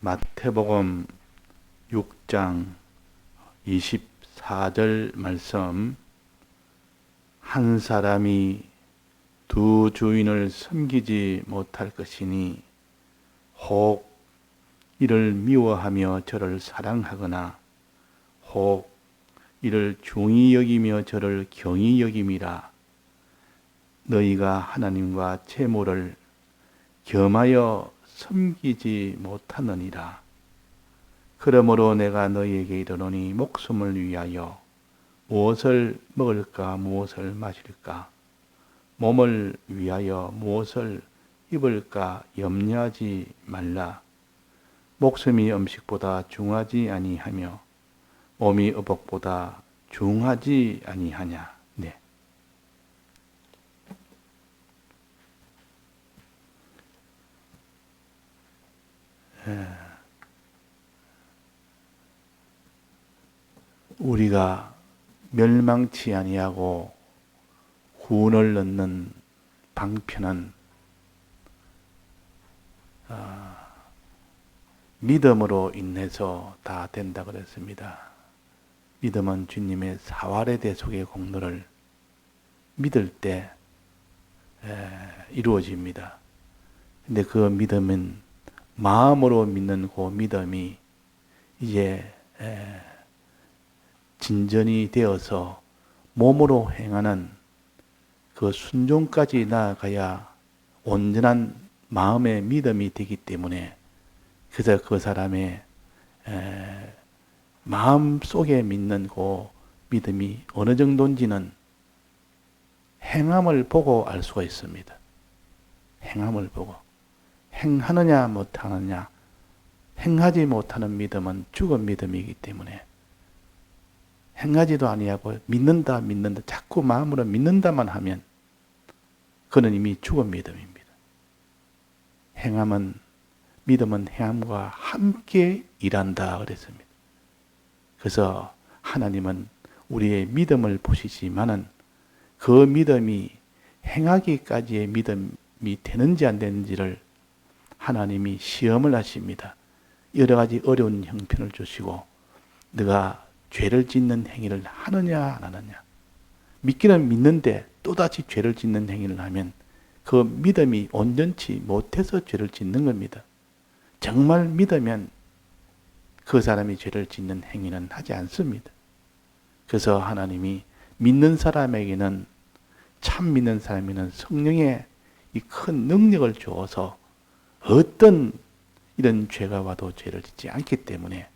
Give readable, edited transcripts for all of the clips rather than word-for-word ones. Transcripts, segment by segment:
마태복음 6장 24절 말씀. 한 사람이 두 주인을 섬기지 못할 것이니 혹 이를 미워하며 저를 사랑하거나 혹 이를 중히 여기며 저를 경히 여김이라. 너희가 하나님과 재물을 겸하여 섬기지 못하느니라. 그러므로 내가 너희에게 이르노니 목숨을 위하여 무엇을 먹을까 무엇을 마실까, 몸을 위하여 무엇을 입을까 염려하지 말라. 목숨이 음식보다 중하지 아니하며 몸이 의복보다 중하지 아니하냐. 네. 우리가 멸망치 아니하고 구원을 얻는 방편은 믿음으로 인해서 다 된다 그랬습니다. 믿음은 주님의 사활의 대속의 공로를 믿을 때 이루어집니다. 근데 그 믿음은 마음으로 믿는 그 믿음이 이제 진전이 되어서 몸으로 행하는 그 순종까지 나아가야 온전한 마음의 믿음이 되기 때문에, 그래서 그 사람의 마음 속에 믿는 그 믿음이 어느 정도인지는 행함을 보고 알 수가 있습니다. 행함을 보고. 행하느냐 못하느냐, 행하지 못하는 믿음은 죽은 믿음이기 때문에, 행하지도 아니하고 믿는다 자꾸 마음으로 믿는다만 하면 그는 이미 죽은 믿음입니다. 믿음은 행함과 함께 일한다 그랬습니다. 그래서 하나님은 우리의 믿음을 보시지만은 그 믿음이 행하기까지의 믿음이 되는지 안 되는지를 하나님이 시험을 하십니다. 여러 가지 어려운 형편을 주시고, 네가 죄를 짓는 행위를 하느냐 안 하느냐. 믿기는 믿는데 또다시 죄를 짓는 행위를 하면 그 믿음이 온전치 못해서 죄를 짓는 겁니다. 정말 믿으면 그 사람이 죄를 짓는 행위는 하지 않습니다. 그래서 하나님이 믿는 사람에게는, 참 믿는 사람에게는 성령의 이 큰 능력을 주어서 어떤 이런 죄가 와도 죄를 짓지 않기 때문에,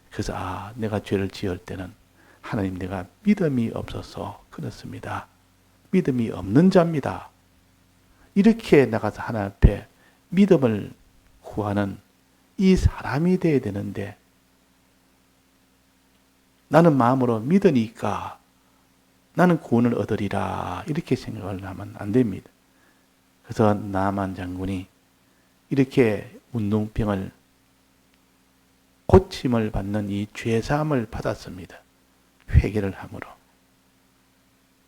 그래서 내가 죄를 지을 때는 하나님, 내가 믿음이 없어서 그렇습니다. 믿음이 없는 자입니다. 이렇게 나가서 하나님 앞에 믿음을 구하는 이 사람이 되어야 되는데, 나는 마음으로 믿으니까 나는 구원을 얻으리라 이렇게 생각을 하면 안 됩니다. 그래서 나만 장군이 이렇게 운동병을 고침을 받는 이 죄사함을 받았습니다. 회개를 함으로,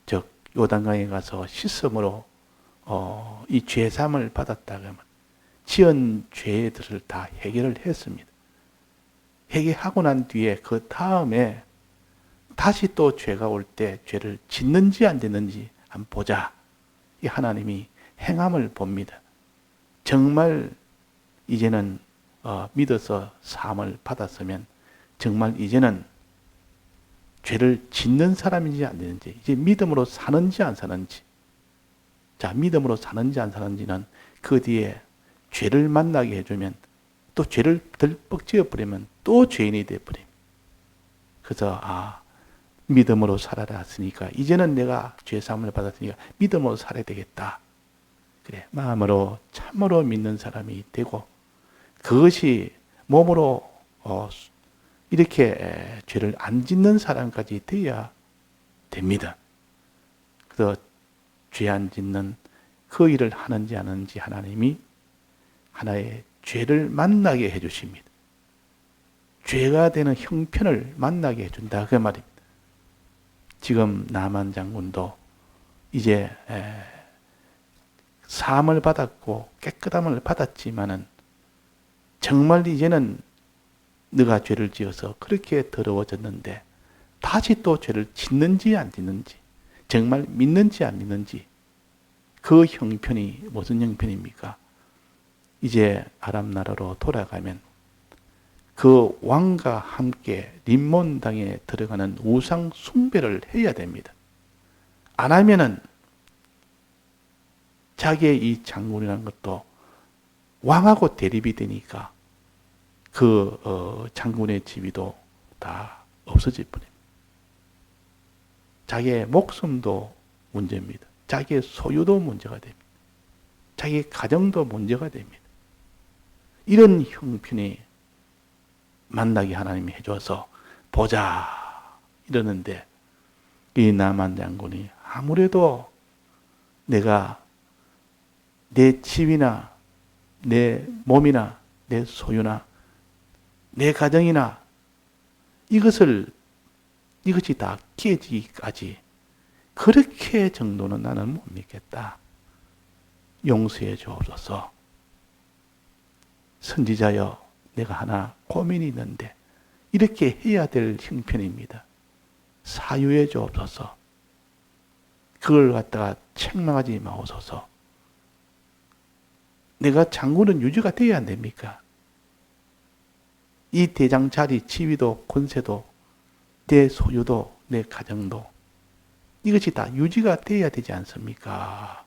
즉 요단강에 가서 씻음으로 이 죄사함을 받았다 그러면 지은 죄들을 다 해결을 했습니다. 회개하고 난 뒤에 그 다음에 다시 또 죄가 올 때 죄를 짓는지 안 짓는지 한번 보자. 이 하나님이 행함을 봅니다. 정말 이제는 믿어서 사함을 받았으면 정말 이제는 죄를 짓는 사람인지 안 되는지, 이제 믿음으로 사는지 안 사는지. 자, 믿음으로 사는지 안 사는지는 그 뒤에 죄를 만나게 해주면, 또 죄를 덜뻑 지어버리면 또 죄인이 되어버립니다. 그래서 믿음으로 살아라 했으니까 이제는 내가 죄사함을 받았으니까 믿음으로 살아야 되겠다. 그래, 마음으로 참으로 믿는 사람이 되고, 그것이 몸으로 이렇게 죄를 안 짓는 사람까지 되어야 됩니다. 그래서 죄 안 짓는 그 일을 하는지 안 하는지 하나님이 하나의 죄를 만나게 해주십니다. 죄가 되는 형편을 만나게 해준다 그 말입니다. 지금 나만 장군도 이제 사함을 받았고 깨끗함을 받았지만은 정말 이제는 네가 죄를 지어서 그렇게 더러워졌는데 다시 또 죄를 짓는지 안 짓는지, 정말 믿는지 안 믿는지, 그 형편이 무슨 형편입니까? 이제 아람 나라로 돌아가면 그 왕과 함께 림몬 땅에 들어가는 우상 숭배를 해야 됩니다. 안 하면은 자기의 이 장군이라는 것도 왕하고 대립이 되니까 그 장군의 지위도 다 없어질 뿐입니다. 자기의 목숨도 문제입니다. 자기의 소유도 문제가 됩니다. 자기의 가정도 문제가 됩니다. 이런 형편이 만나게 하나님이 해줘서 보자 이러는데 이 나만 장군이 아무래도 내가 내 집이나 내 몸이나 내 소유나 내 가정이나 이것이 다 깨지기까지 그렇게 정도는 나는 못 믿겠다. 용서해 주옵소서. 선지자여, 내가 하나 고민이 있는데 이렇게 해야 될 형편입니다. 사유해 주옵소서. 그걸 갖다가 책망하지 마옵소서. 내가 장군은 유지가 돼야 안 됩니까? 이 대장 자리, 지위도, 권세도, 내 소유도, 내 가정도 이것이 다 유지가 돼야 되지 않습니까?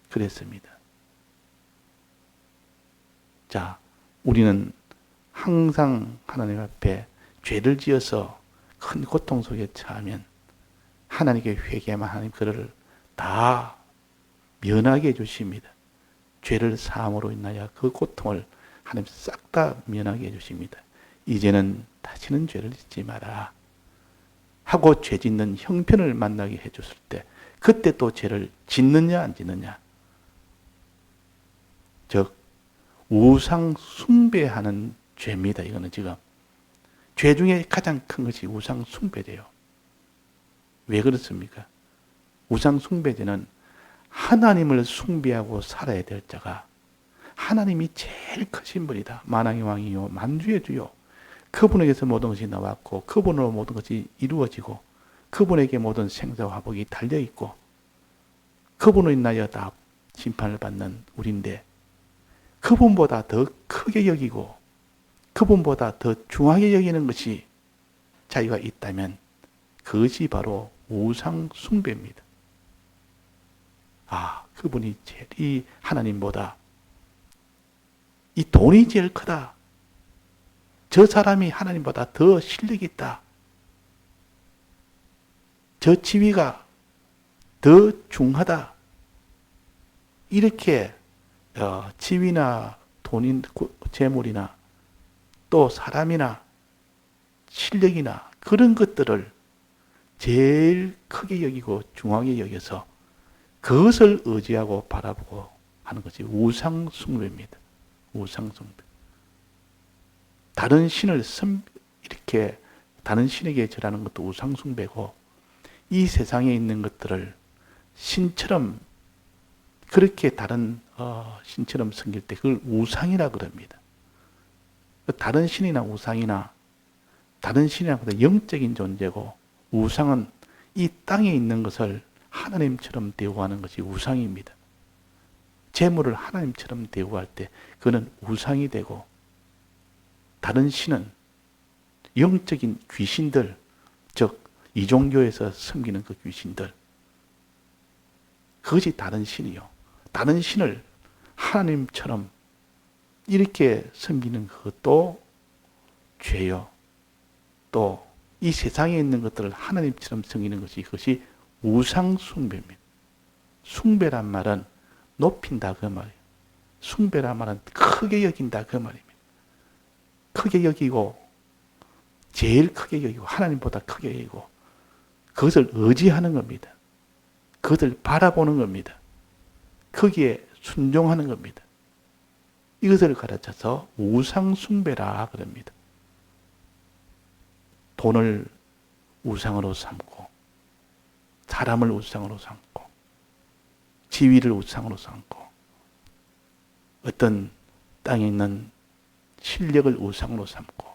그랬습니다. 자, 우리는 항상 하나님 앞에 죄를 지어서 큰 고통 속에 처하면 하나님께 회개하면 하나님 그를 다 면하게 해주십니다. 죄를 사함으로 인하여 그 고통을 하나님 싹 다 면하게 해주십니다. 이제는 다시는 죄를 짓지 마라 하고 죄 짓는 형편을 만나게 해줬을 때 그때 또 죄를 짓느냐 안 짓느냐, 즉 우상 숭배하는 죄입니다. 이거는 지금 죄 중에 가장 큰 것이 우상 숭배죄요. 왜 그렇습니까? 우상 숭배죄는 하나님을 숭배하고 살아야 될 자가 하나님이 제일 크신 분이다. 만왕의 왕이요 만주의 주요. 그분에게서 모든 것이 나왔고 그분으로 모든 것이 이루어지고 그분에게 모든 생사와 화복이 달려있고 그분으로 인하여 다 심판을 받는 우리인데 그분보다 더 크게 여기고 그분보다 더 중하게 여기는 것이 자기가 있다면 그것이 바로 우상 숭배입니다. 아, 그분이 제일 이 하나님보다 이 돈이 제일 크다. 저 사람이 하나님보다 더 실력이 있다. 저 지위가 더 중하다. 이렇게 지위나 돈인 재물이나 또 사람이나 실력이나 그런 것들을 제일 크게 여기고 중하게 여겨서 그것을 의지하고 바라보고 하는 것이 우상 숭배입니다. 우상 숭배. 다른 신을 이렇게 다른 신에게 절하는 것도 우상 숭배고 이 세상에 있는 것들을 신처럼 그렇게 다른 신처럼 섬길 때 그걸 우상이라 그럽니다. 다른 신이나 우상이나 다른 신이나 영적인 존재고 우상은 이 땅에 있는 것을 하나님처럼 대우하는 것이 우상입니다. 재물을 하나님처럼 대우할 때 그는 우상이 되고 다른 신은 영적인 귀신들, 즉 이종교에서 섬기는 그 귀신들, 그것이 다른 신이요. 다른 신을 하나님처럼 이렇게 섬기는 그것도 죄요. 또 이 세상에 있는 것들을 하나님처럼 섬기는 것이 그것이 우상 숭배입니다. 숭배란 말은 높인다 그 말이에요. 숭배란 말은 크게 여긴다 그 말입니다. 크게 여기고 제일 크게 여기고 하나님보다 크게 여기고 그것을 의지하는 겁니다. 그것을 바라보는 겁니다. 거기에 순종하는 겁니다. 이것을 가르쳐서 우상 숭배라 그럽니다. 돈을 우상으로 삼고 사람을 우상으로 삼고 지위를 우상으로 삼고 어떤 땅에 있는 실력을 우상으로 삼고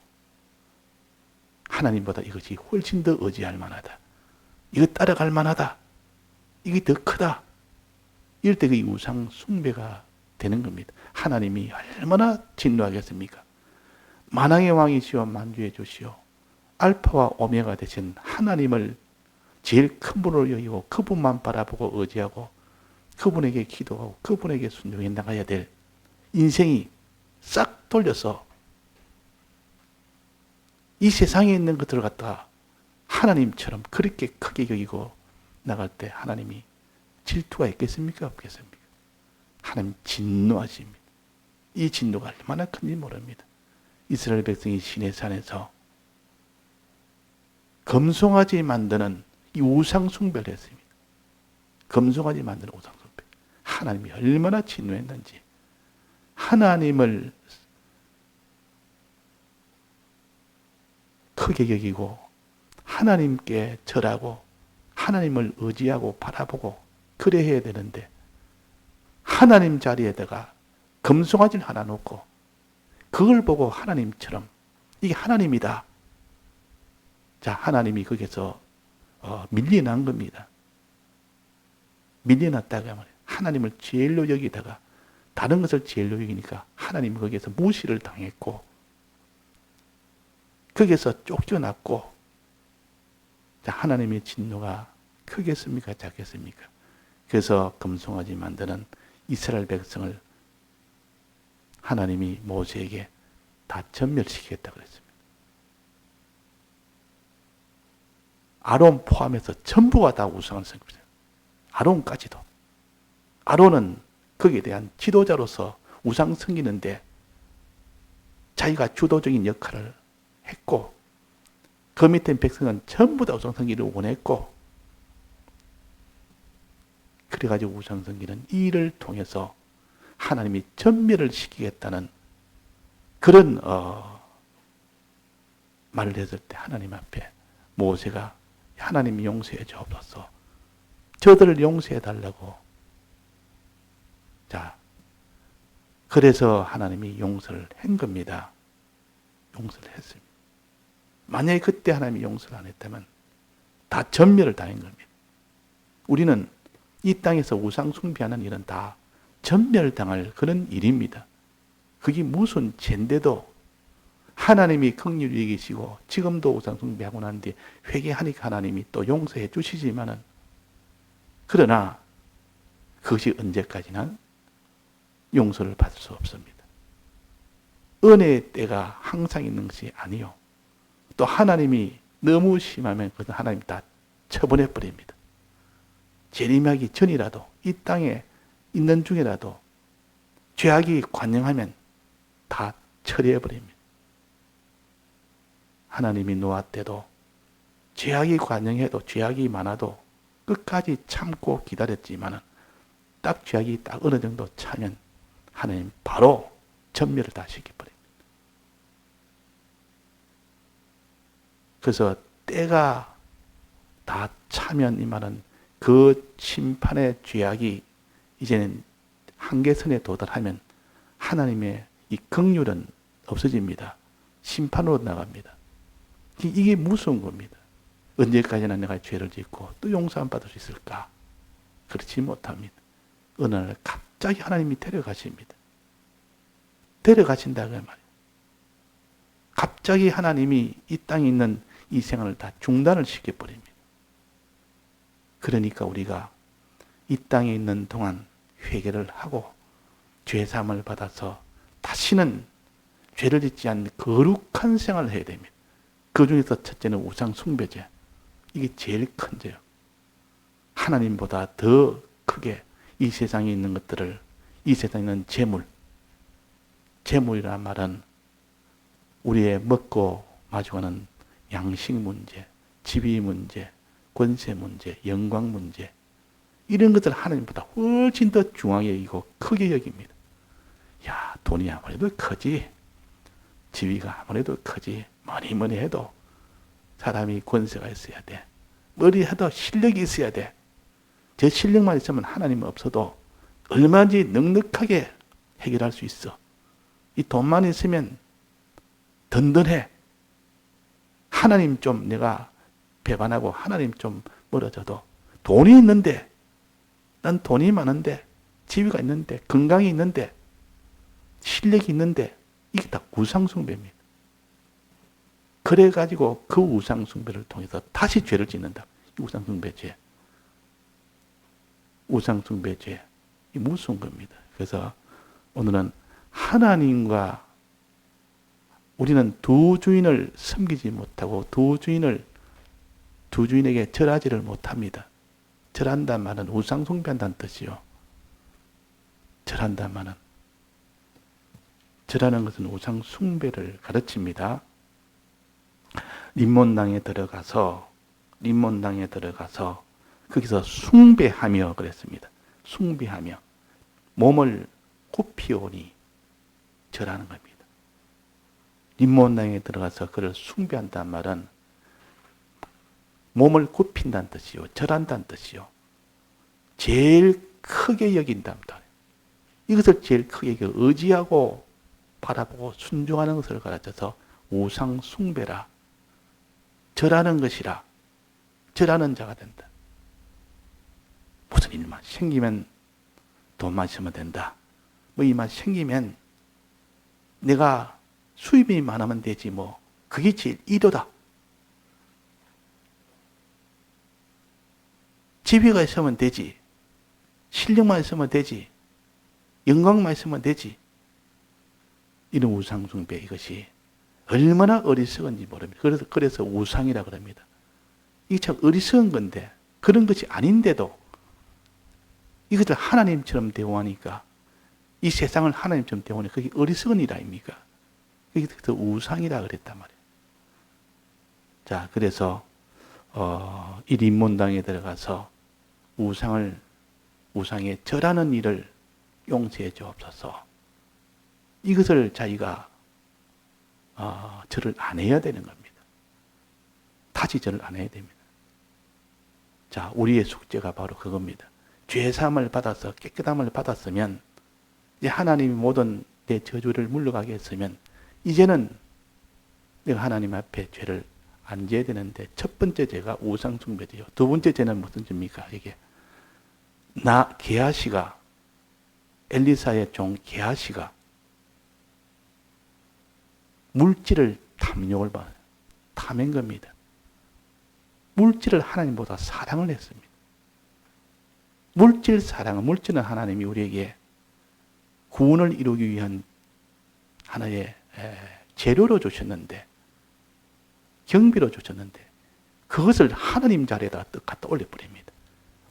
하나님보다 이것이 훨씬 더 의지할 만하다. 이거 따라갈 만하다. 이게 더 크다. 이럴 때 그 우상 숭배가 되는 겁니다. 하나님이 얼마나 진노하겠습니까? 만왕의 왕이시오 만주의 주시오 알파와 오메가 되신 하나님을 제일 큰 분으로 여기고 그분만 바라보고 의지하고 그분에게 기도하고 그분에게 순종해 나가야 될 인생이 싹 돌려서 이 세상에 있는 것들을 갖다가 하나님처럼 그렇게 크게 여기고 나갈 때 하나님이 질투가 있겠습니까? 없겠습니까? 하나님 진노하십니다. 이 진노가 얼마나 큰지 모릅니다. 이스라엘 백성이 시내산에서 금송아지 만드는 이 우상 숭배를 했습니다. 금송아지 만드는 우상 숭배. 하나님이 얼마나 진노했는지 하나님을 크게 여기고 하나님께 절하고 하나님을 의지하고 바라보고 그래 해야 되는데 하나님 자리에다가 금송아지를 하나 놓고 그걸 보고 하나님처럼 이게 하나님이다. 자, 하나님이 거기서 밀려난 겁니다. 밀려났다고 하면 하나님을 제일로 여기다가 다른 것을 제일로 여기니까 하나님이 거기에서 무시를 당했고 거기에서 쫓겨났고 자, 하나님의 진노가 크겠습니까? 작겠습니까? 그래서 금송아지 만드는 이스라엘 백성을 하나님이 모세에게 다 전멸시키겠다고 그랬습니다. 아론 포함해서 전부가 다 우상을 섬깁니다. 아론까지도. 아론은 거기에 대한 지도자로서 우상 섬기는데 자기가 주도적인 역할을 했고 그 밑에 백성은 전부 다 우상 섬기를 원했고 그래가지고 우상 섬기는 이 일을 통해서 하나님이 전멸을 시키겠다는 그런 말을 했을 때 하나님 앞에 모세가 하나님이 용서해 주옵소서. 저들을 용서해 달라고. 자, 그래서 하나님이 용서를 한 겁니다. 용서를 했습니다. 만약에 그때 하나님이 용서를 안 했다면 다 전멸을 당한 겁니다. 우리는 이 땅에서 우상 숭배하는 일은 다 전멸당할 그런 일입니다. 그게 무슨 죄인데도 하나님이 긍휼히 계시고 지금도 우상 숭배하고 난 뒤에 회개하니까 하나님이 또 용서해 주시지만은 그러나 그것이 언제까지나 용서를 받을 수 없습니다. 은혜의 때가 항상 있는 것이 아니요. 또 하나님이 너무 심하면 그것은 하나님 다 처분해 버립니다. 재림하기 전이라도 이 땅에 있는 중이라도 죄악이 관영하면 다 처리해 버립니다. 하나님이 노아 때도 죄악이 관영해도 죄악이 많아도 끝까지 참고 기다렸지만은 딱 죄악이 딱 어느 정도 차면 하나님 바로 전멸을 다 시켜버립니다. 그래서 때가 다 차면 이 말은 그 심판의 죄악이 이제는 한계선에 도달하면 하나님의 이 긍휼은 없어집니다. 심판으로 나갑니다. 이게 무서운 겁니다. 언제까지나 내가 죄를 짓고 또 용서 안 받을 수 있을까? 그렇지 못합니다. 어느 날 갑자기 하나님이 데려가십니다. 데려가신다고 말이에요. 갑자기 하나님이 이 땅에 있는 이 생활을 다 중단을 시켜버립니다. 그러니까 우리가 이 땅에 있는 동안 회개를 하고 죄사함을 받아서 다시는 죄를 짓지 않는 거룩한 생활을 해야 됩니다. 그 중에서 첫째는 우상 숭배죄. 이게 제일 큰 죄요. 하나님보다 더 크게 이 세상에 있는 것들을, 이 세상에 있는 재물, 재물이란 말은 우리의 먹고 마주하는 양식 문제, 지위 문제, 권세 문제, 영광 문제, 이런 것들 하나님보다 훨씬 더 중하게 여기고 크게 여깁니다. 야, 돈이 아무래도 크지, 지위가 아무래도 크지, 뭐니 해도 사람이 권세가 있어야 돼. 뭐니 해도 실력이 있어야 돼. 제 실력만 있으면 하나님 없어도 얼마든지 넉넉하게 해결할 수 있어. 이 돈만 있으면 든든해. 하나님 좀 내가 배반하고 하나님 좀 멀어져도 돈이 있는데, 난 돈이 많은데, 지위가 있는데, 건강이 있는데, 실력이 있는데, 이게 다 우상숭배입니다. 그래가지고 그 우상숭배를 통해서 다시 죄를 짓는다. 우상숭배죄. 우상숭배죄. 이 무서운 겁니다. 그래서 오늘은 하나님과 우리는 두 주인을 섬기지 못하고 두 주인에게 절하지를 못합니다. 절한다는 말은 우상숭배한다는 뜻이요. 절한다는 말은 절하는 것은 우상숭배를 가르칩니다. 림몬당에 들어가서 거기서 숭배하며 그랬습니다. 숭배하며 몸을 굽히오니 절하는 겁니다. 림몬당에 들어가서 그를 숭배한다는 말은 몸을 굽힌다는 뜻이요. 절한다는 뜻이요. 제일 크게 여긴답니다. 이것을 제일 크게 의지하고 바라보고 순종하는 것을 가르쳐서 우상 숭배라. 절하는 것이라. 절하는 자가 된다. 무슨 일만 생기면 돈만 있으면 된다. 뭐 일만 생기면 내가 수입이 많으면 되지 뭐. 그게 제일 이도다. 지위가 있으면 되지. 실력만 있으면 되지. 영광만 있으면 되지. 이런 우상숭배 이것이 얼마나 어리석은지 모릅니다. 그래서 우상이라 그럽니다. 이게 참 어리석은 건데 그런 것이 아닌데도 이것을 하나님처럼 대우하니까 이 세상을 하나님처럼 대우하니까 그게 어리석은 일 아닙니까? 그게 더 우상이라 그랬단 말이에요. 자, 그래서 이 림몬당에 들어가서 우상에 절하는 일을 용서해 주옵소서. 이것을 자기가 절을 안 해야 되는 겁니다. 다시 절을 안 해야 됩니다. 자, 우리의 숙제가 바로 그겁니다. 죄사함을 받아서 깨끗함을 받았으면 이제 하나님이 모든 내 저주를 물러가게 했으면 이제는 내가 하나님 앞에 죄를 안 져야 되는데 첫 번째 죄가 우상숭배죄요. 두 번째 죄는 무슨 죄입니까? 이게 게하시가 엘리사의 종 게하시가 물질을 탐욕을 탐한 겁니다. 물질을 하나님보다 사랑을 했습니다. 물질은 하나님이 우리에게 구원을 이루기 위한 하나의 재료로 주셨는데, 경비로 주셨는데, 그것을 하나님 자리에다 갖다 올려버립니다.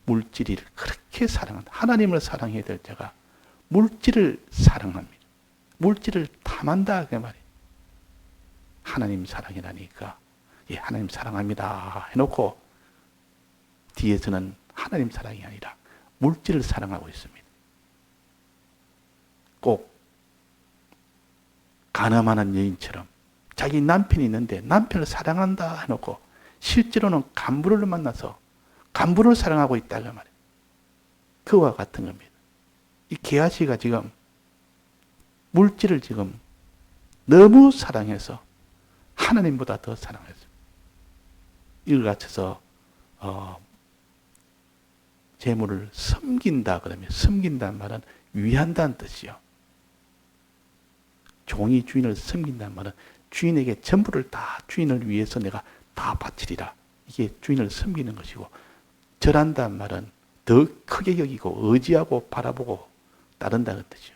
물질을 그렇게 사랑한다. 하나님을 사랑해야 될 자가 물질을 사랑합니다. 물질을 탐한다. 그 말이에요. 하나님 사랑이라니까, 예, 하나님 사랑합니다. 해놓고, 뒤에서는 하나님 사랑이 아니라 물질을 사랑하고 있습니다. 꼭 가늠하는 여인처럼 자기 남편이 있는데 남편을 사랑한다 해놓고 실제로는 간부를 만나서 간부를 사랑하고 있다 그 말이에요. 그와 같은 겁니다. 이 게하시가 지금 물질을 지금 너무 사랑해서 하나님보다 더 사랑했어요. 이걸 갖춰서 재물을 섬긴다 그러면 섬긴다는 말은 위한다는 뜻이요. 종이 주인을 섬긴다는 말은 주인에게 전부를 다 주인을 위해서 내가 다 바치리라. 이게 주인을 섬기는 것이고, 절한다는 말은 더 크게 여기고 의지하고 바라보고 따른다는 뜻이요.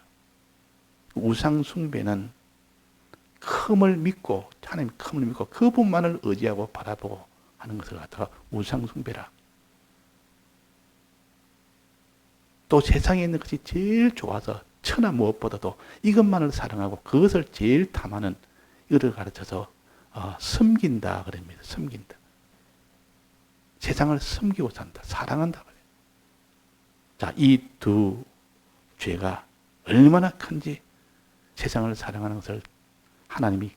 우상 숭배는 큼을 믿고 하나님 큼을 믿고 그분만을 의지하고 바라보고 하는 것을 갖다가 우상 숭배라. 또 세상에 있는 것이 제일 좋아서 천하 무엇보다도 이것만을 사랑하고 그것을 제일 탐하는 이를 가르쳐서 섬긴다 그럽니다. 섬긴다. 세상을 섬기고 산다. 사랑한다 그래요. 자, 이 두 죄가 얼마나 큰지 세상을 사랑하는 것을 하나님이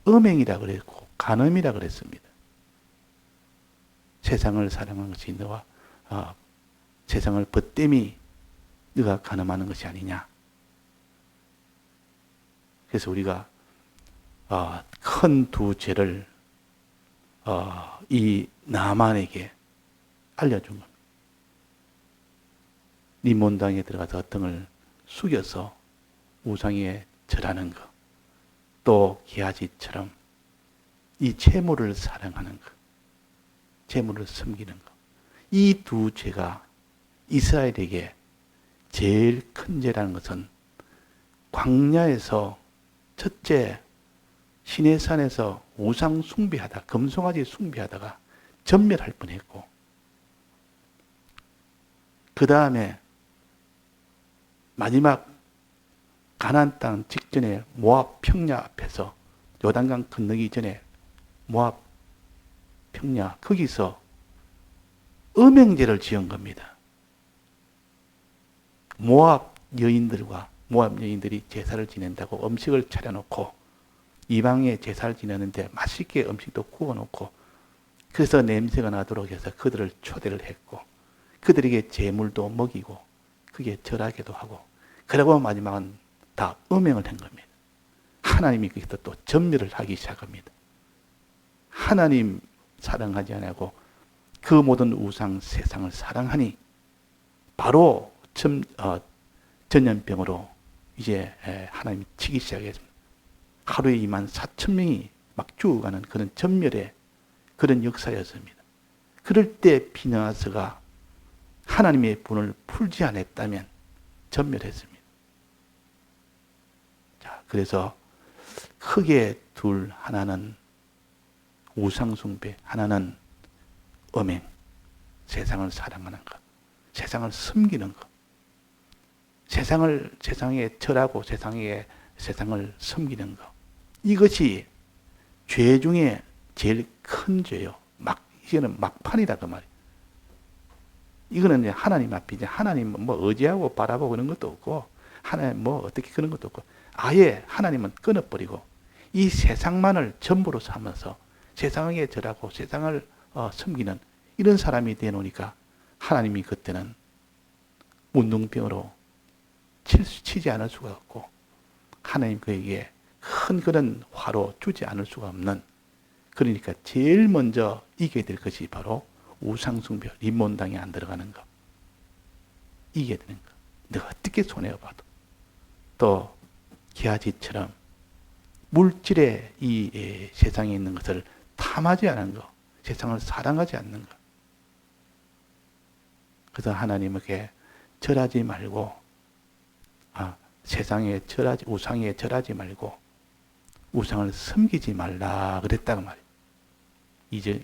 음행이라 그랬고 간음이라 그랬습니다. 세상을 사랑하는 것이 너와 세상을 벗됨이 너가 간음하는 것이 아니냐. 그래서 우리가 큰 두 죄를 이 나만에게 알려준 겁니다. 림몬당에 들어가서 등을 숙여서 우상에 절하는 것, 또 게하지처럼 이 재물을 사랑하는 것, 재물을 섬기는 것, 이 두 죄가 이스라엘에게 제일 큰 죄라는 것은 광야에서 첫째 시내산에서 우상 숭배하다, 금송아지 숭배하다가 전멸할 뻔했고, 그 다음에 마지막 가나안 땅 직전에 모압 평야 앞에서 요단강 건너기 전에 모압 평야 거기서 음행죄를 지은 겁니다. 모압 여인들이 제사를 지낸다고 음식을 차려놓고 이방에 제사를 지내는데 맛있게 음식도 구워놓고 그래서 냄새가 나도록 해서 그들을 초대를 했고 그들에게 제물도 먹이고 그게 절하기도 하고 그러고 마지막은 다 음행을 한 겁니다. 하나님이 거기서 또 전멸을 하기 시작합니다. 하나님 사랑하지 않고 그 모든 우상 세상을 사랑하니 바로 전염병으로 이제 하나님이 치기 시작했습니다. 하루에 24,000명이 막 죽어가는 그런 전멸의 그런 역사였습니다. 그럴 때 비느하스가 하나님의 분을 풀지 않았다면 전멸했습니다. 자, 그래서 크게 둘, 하나는 우상숭배, 하나는 음행, 세상을 사랑하는 것, 세상을 섬기는 것, 세상에 절하고 세상을 섬기는 것. 이것이 죄 중에 제일 큰 죄요. 이거는 막판이다 그 말이에요. 이거는 이제 하나님 앞에 이제 하나님 뭐 의지하고 바라보고 그런 것도 없고 하나님 뭐 어떻게 그런 것도 없고 아예 하나님은 끊어버리고 이 세상만을 전부로 삼아서 세상에 절하고 세상을 섬기는 이런 사람이 되어놓으니까 하나님이 그때는 문둥병으로 치지 않을 수가 없고 하나님 그에게 큰 그런 화로 주지 않을 수가 없는 그러니까 제일 먼저 이겨야 될 것이 바로 우상숭배, 림몬당에 안 들어가는 것. 이겨야 되는 것. 내가 어떻게 손해봐도 또 게하지처럼 물질의 이 세상에 있는 것을 탐하지 않은 것, 세상을 사랑하지 않는 것. 그래서 하나님에게 절하지 말고 우상에 절하지 말고 우상을 섬기지 말라 그랬다는 말이에요. 이제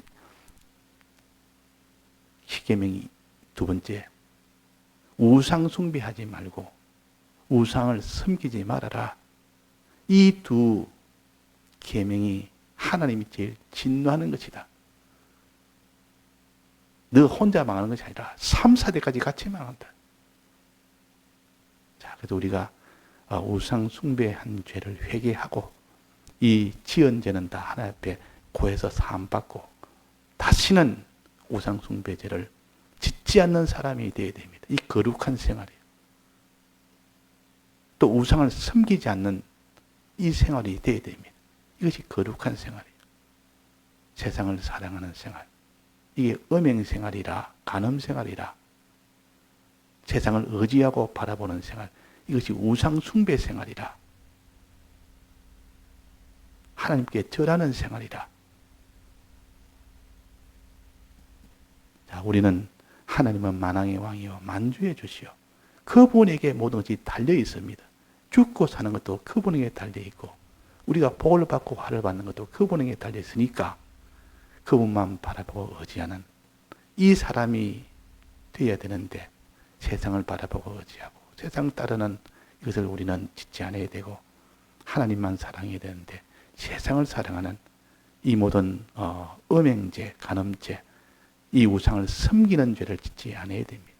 십계명이 두 번째 우상 숭배하지 말고 우상을 섬기지 말아라. 이 두 계명이 하나님이 제일 진노하는 것이다. 너 혼자 망하는 것이 아니라 3, 4대까지 같이 망한다. 자, 그래서 우리가 우상 숭배한 죄를 회개하고 이 지은 죄는 다 하나님 앞에 고해서 사함받고 다시는 우상 숭배 죄를 짓지 않는 사람이 되어야 됩니다. 이 거룩한 생활이에요. 또 우상을 섬기지 않는 이 생활이 되어야 됩니다. 이것이 거룩한 생활이에요. 세상을 사랑하는 생활. 이게 음행 생활이라 간음 생활이라 세상을 의지하고 바라보는 생활. 이것이 우상 숭배 생활이라 하나님께 절하는 생활이라. 자, 우리는 하나님은 만왕의 왕이요 만주의 주시요 그분에게 모든 것이 달려 있습니다. 죽고 사는 것도 그분에게 달려 있고 우리가 복을 받고 화를 받는 것도 그분에게 달려 있으니까 그분만 바라보고 의지하는 이 사람이 되어야 되는데 세상을 바라보고 의지하고 세상 따르는 이것을 우리는 짓지 않아야 되고 하나님만 사랑해야 되는데 세상을 사랑하는 이 모든 음행죄, 간음죄, 이 우상을 섬기는 죄를 짓지 않아야 됩니다.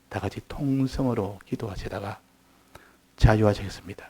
다 같이 통성으로 기도하시다가 자유하시겠습니다.